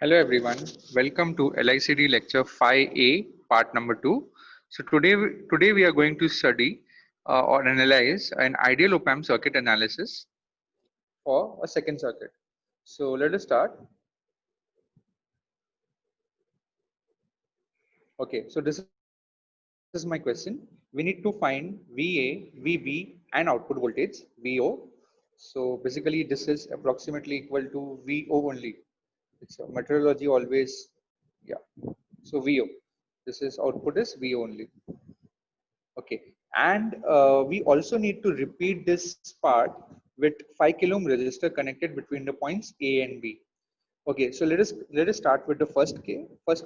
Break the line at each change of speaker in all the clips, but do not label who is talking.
Hello everyone, welcome to LICD lecture 5A part number 2. So today we are going to study or analyze an ideal op-amp circuit analysis for a second circuit. So let us start. Okay, so this is my question. We need to find VA, VB and output voltage VO. So basically this is approximately equal to VO only. It's a meteorology always, yeah. So VO, this is output is VO only. Okay, and we also need to repeat this part with 5 kilo ohm resistor connected between the points A and B. Okay, so let us start with the first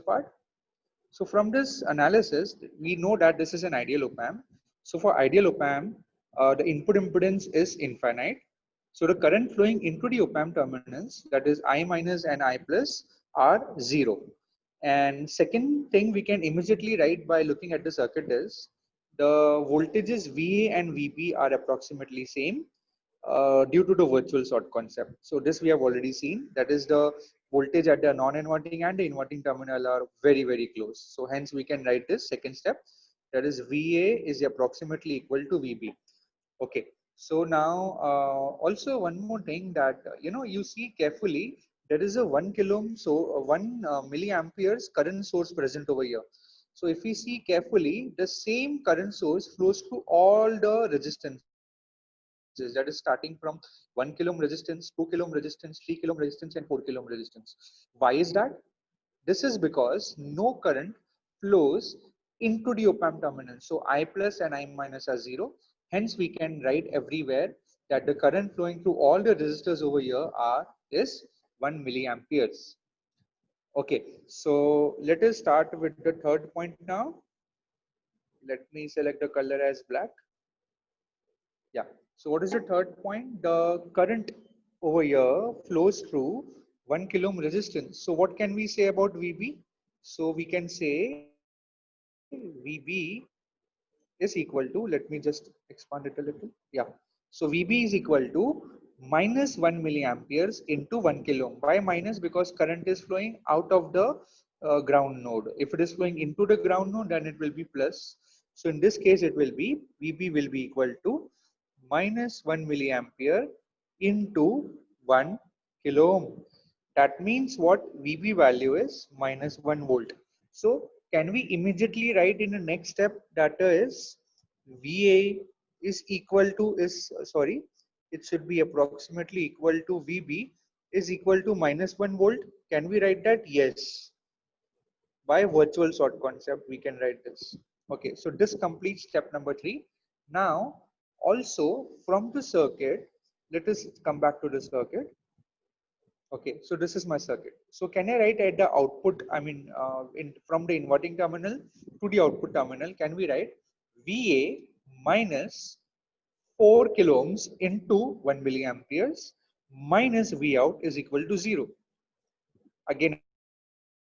part. So from this analysis, we know that this is an ideal op-amp. So for ideal op-amp, the input impedance is infinite. So the current flowing into the op-amp terminals, that is I minus and I plus, are 0. And second thing we can immediately write by looking at the circuit is the voltages VA and VB are approximately same due to the virtual short concept. So this we have already seen, that is the voltage at the non-inverting and the inverting terminal are very close. So hence we can write this second step, that is VA is approximately equal to VB. Okay, so now also one more thing that you see carefully, there is a 1 kilo ohm, so 1 milliamperes current source present over here. So if we see carefully, the same current source flows through all the resistances, that is starting from 1 kilo ohm resistance, 2 kilo ohm resistance, 3 kilo ohm resistance and 4 kilo ohm resistance. Why is that? This is because no current flows into the op-amp terminal. So I plus and I minus are 0. Hence we can write everywhere that the current flowing through all the resistors over here is 1 milliamperes. Okay, so let us start with the third point now. Let me select the color as black. Yeah. So what is the third point? The current over here flows through 1 kilo ohm resistance. So what can we say about VB? So we can say VB is equal to, let me just expand it a little. Yeah. So VB is equal to minus 1 milliamperes into 1 kilo ohm. Why minus? Because current is flowing out of the ground node. If it is flowing into the ground node, then it will be plus. So in this case, it will be VB will be equal to minus 1 milliampere into 1 kilo ohm. That means what? VB value is minus 1 volt. So can we immediately write in the next step that is VA is equal to it should be approximately equal to VB is equal to minus 1 volt. Can we write that? Yes. By virtual short concept, we can write this. Okay, so this completes step number 3. Now, also from the circuit, let us come back to the circuit. Okay, so this is my circuit. So can I write at the output, from the inverting terminal to the output terminal, can we write VA minus 4 kilo ohms into 1 milliamperes minus V out is equal to 0. Again,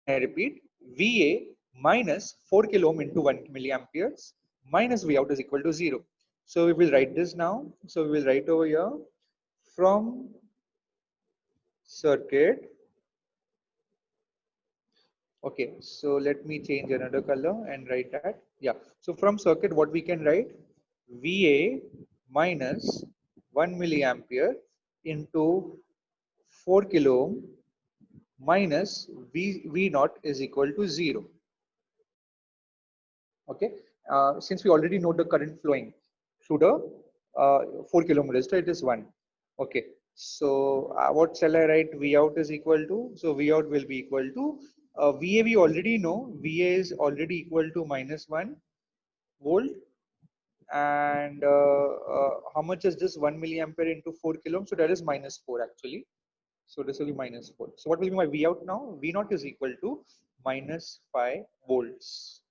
I repeat, VA minus 4 kilo ohm into 1 milliamperes minus V out is equal to 0. So we will write this now. So we will write over here from circuit. Okay, so let me change another color and write that. Yeah, so from circuit, what we can write? VA minus 1 milliampere into 4 kilo ohm minus V naught is equal to 0. Okay, since we already know the current flowing through the 4 kilo ohm resistor, it is 1. Okay, so what shall I write? V out is equal to, so V out will be equal to VA. We already know VA is already equal to minus 1 volt, and how much is this? 1 milliampere into 4 kilo ohm, so that is minus 4 actually. So this will be minus 4. So what will be my V out now? V naught is equal to minus 5 volts.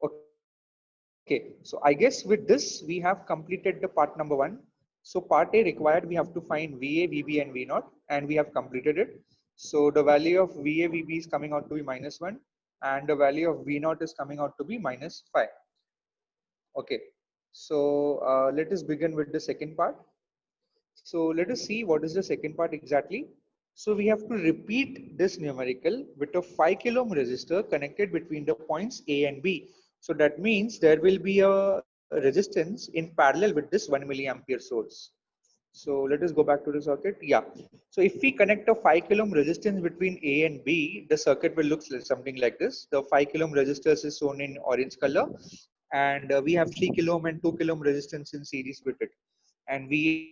Okay, so I guess with this we have completed the part number 1. So part A required we have to find VA, VB and V naught, and we have completed it. So the value of VA, VB is coming out to be minus 1 and the value of V naught is coming out to be minus 5. Okay, so let us begin with the second part. So let us see what is the second part exactly. So we have to repeat this numerical with a 5 kilo ohm resistor connected between the points A and B. So that means there will be a resistance in parallel with this 1 milliampere source. So let us go back to the circuit. Yeah. So if we connect a 5 kilo ohm resistance between A and B, the circuit will look something like this. The 5 kilo ohm resistors is shown in orange color, and we have 3 kilo ohm and 2 kilo ohm resistance in series with it. And VA,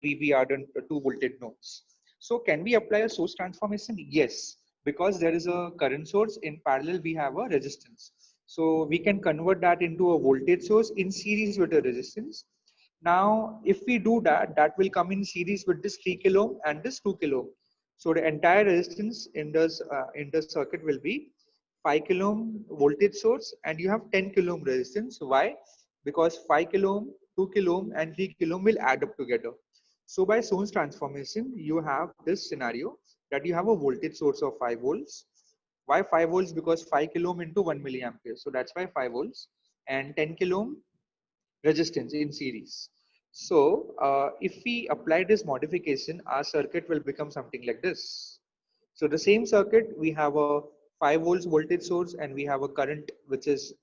VB are the two voltage nodes. So can we apply a source transformation? Yes, because there is a current source. In parallel, we have a resistance. So we can convert that into a voltage source in series with a resistance. Now, if we do that, that will come in series with this 3 kilo ohm and this 2 kilo ohm. So the entire resistance in the circuit will be 5 kilo ohm voltage source, and you have 10 kilo ohm resistance. Why? Because 5 kilo ohm, 2 kilo ohm, and 3 kilo ohm will add up together. So by Sohm's transformation, you have this scenario that you have a voltage source of 5 volts. Why 5 volts? Because 5 kilo ohm into 1 milliampere. So that's why 5 volts, and 10 kilo ohm resistance in series. So if we apply this modification, our circuit will become something like this. So the same circuit, we have a 5 volts voltage source, and we have a current which is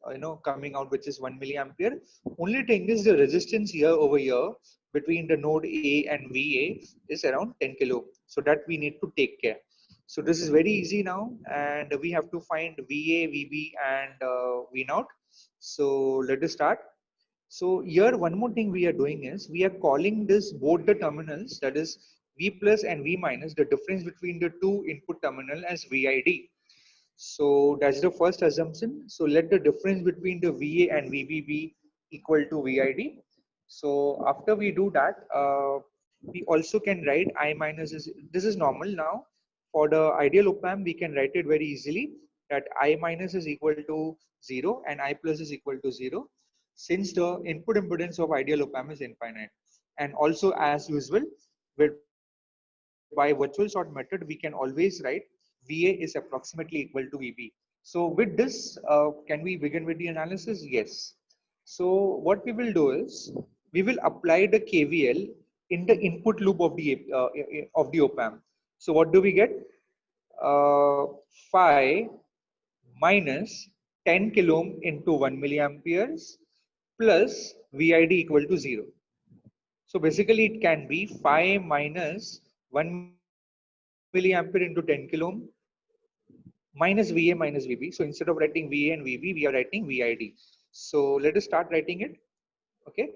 coming out, which is 1 milliampere. Only thing is the resistance here over here between the node A and VA is around 10 kilo. So that we need to take care. So this is very easy now, and we have to find VA, VB, and V naught. So let us start. So here one more thing we are doing is we are calling this both the terminals, that is V plus and V minus, the difference between the two input terminal as VID. So that's the first assumption. So let the difference between the VA and VB be equal to VID. So after we do that, we also can write I minus is, this is normal now. For the ideal op amp, we can write it very easily that I minus is equal to 0 and I plus is equal to 0, since the input impedance of ideal op amp is infinite. And also, as usual, with by virtual short method, we can always write VA is approximately equal to VB. So with this, can we begin with the analysis? Yes. So what we will do is we will apply the KVL in the input loop of the op amp. So what do we get? 5 minus 10 kilo ohm into 1 milliamperes plus VID equal to 0. So basically it can be 5 minus 1 milliampere into 10 kilo ohm minus VA minus VB. So instead of writing VA and VB, we are writing VID. So let us start writing it. Okay.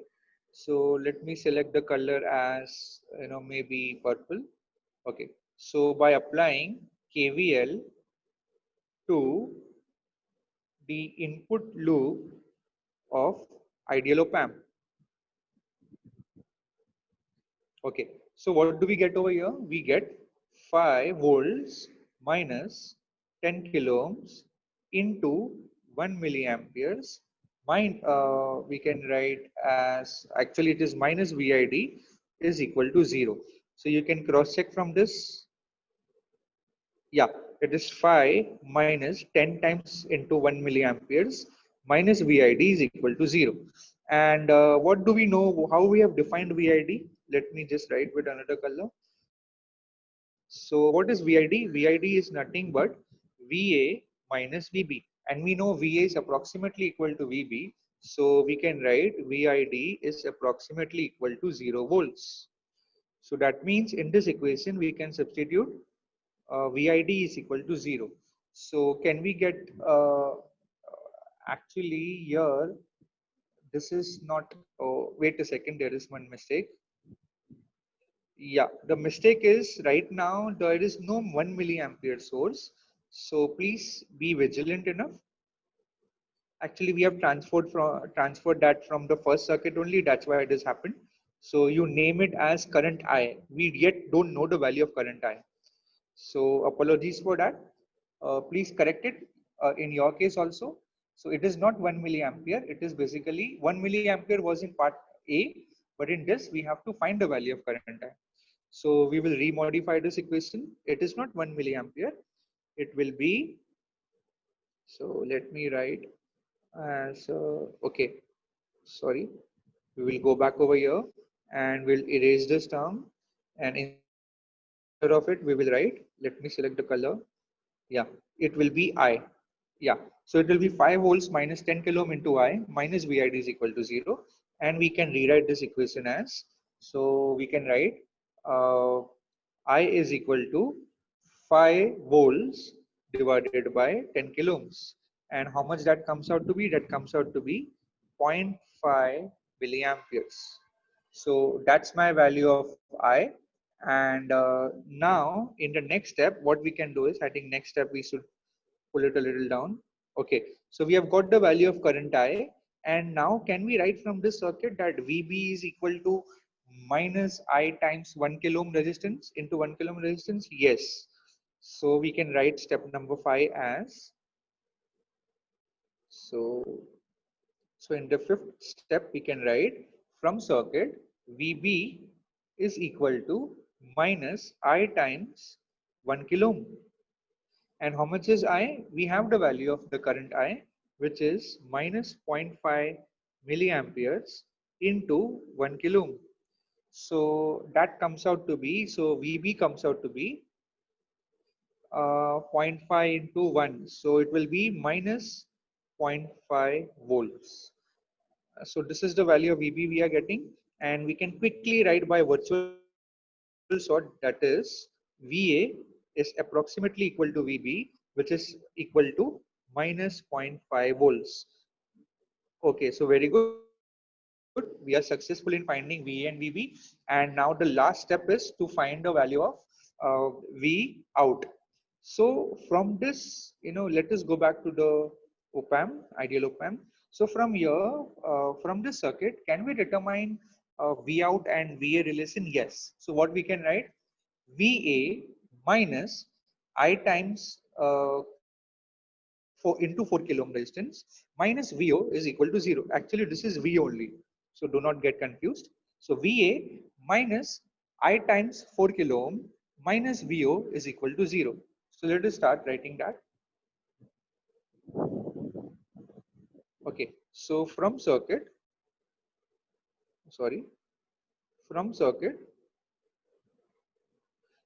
So let me select the color as maybe purple. Okay. So by applying KVL to the input loop of ideal op amp. Okay, so what do we get over here? We get 5 volts minus 10 kilo ohms into 1 milliamperes. We can write as, actually it is minus VID is equal to 0. So you can cross check from this. Yeah, it is 5 minus 10 times into 1 milliamperes minus VID is equal to 0. And what do we know? How we have defined VID? Let me just write with another color. So what is VID? VID is nothing but VA minus VB. And we know VA is approximately equal to VB. So we can write VID is approximately equal to 0 volts. So that means in this equation, we can substitute VID is equal to 0. So can we get, actually here, this is not, oh, wait a second, there is one mistake. Yeah, the mistake is right now there is no 1 milliampere source. So please be vigilant enough. Actually, we have transferred that from the first circuit only. That's why it has happened. So you name it as current I. We yet don't know the value of current I. So apologies for that. Please correct it in your case also. So it is not 1 milliampere. It is basically 1 milliampere was in part A, but in this we have to find the value of current I. So we will remodify this equation. It is not 1 milliampere. It will be, so let me write as, okay, sorry. We will go back over here and we'll erase this term. And instead of of it we will write. Let me select the color. Yeah, it will be I. Yeah, so it will be 5 volts minus 10 kilo ohm into I minus VID is equal to 0. And we can rewrite this equation as, so we can write uh, I is equal to 5 volts divided by 10 kilo ohms. And how much that comes out to be? That comes out to be 0.5 milliamperes. So that's my value of I. And now in the next step, what we can do is, I think next step we should pull it a little down. Okay, so we have got the value of current I, and now can we write from this circuit that VB is equal to minus I times 1 kilo ohm resistance into 1 kilo ohm resistance? Yes. So we can write step number 5 as, so so in the fifth step we can write from circuit VB is equal to minus I times 1 kilo ohm. And how much is I? We have the value of the current I, which is minus 0.5 milliamperes into 1 kilo ohm. So that comes out to be, so VB comes out to be 0.5 into 1. So it will be minus 0.5 volts. So this is the value of VB we are getting, and we can quickly write by virtual sort, that is VA is approximately equal to VB, which is equal to minus 0.5 volts. Okay, so very good. We are successful in finding VA and VB. And now the last step is to find the value of V out. So from this, let us go back to the op-amp, ideal op-amp. So from here, from this circuit, can we determine V out and VA relation? Yes. So what we can write? VA minus I times into 4 kilo ohm resistance minus VO is equal to 0. Actually, this is V only. So do not get confused. So VA minus I times 4 kilo ohm minus VO is equal to 0. So let us start writing that. Okay. So from circuit, sorry, from circuit,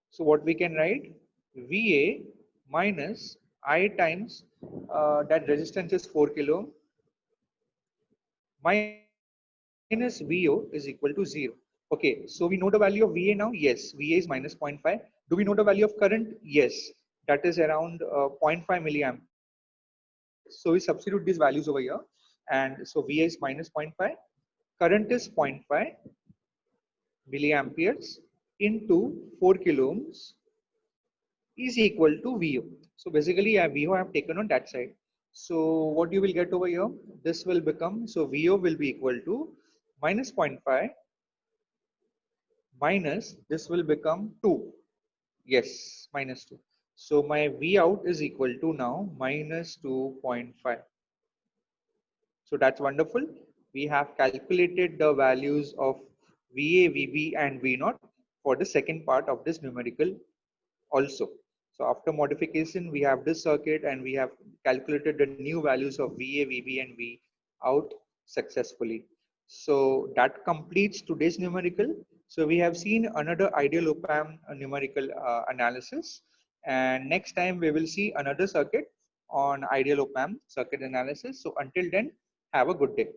so what we can write? VA minus I times that resistance is 4 kilo ohm minus VO is equal to 0. Okay, so we know the value of VA now. Yes, VA is minus 0.5. Do we know the value of current? Yes, that is around 0.5 milliamperes. So we substitute these values over here. And so VA is minus 0.5, current is 0.5 milliamperes into 4 kilo ohms is equal to VO. So basically VO I have taken on that side. So what you will get over here, this will become, so VO will be equal to minus 0.5 minus this will become 2. Yes, minus 2. So my V out is equal to now minus 2.5. So that's wonderful. We have calculated the values of VA, VB and V naught for the second part of this numerical also. So after modification, we have this circuit and we have calculated the new values of VA, VB and V out successfully. So that completes today's numerical. So we have seen another ideal op-amp numerical analysis, and next time we will see another circuit on ideal op-amp circuit analysis. So until then, have a good day.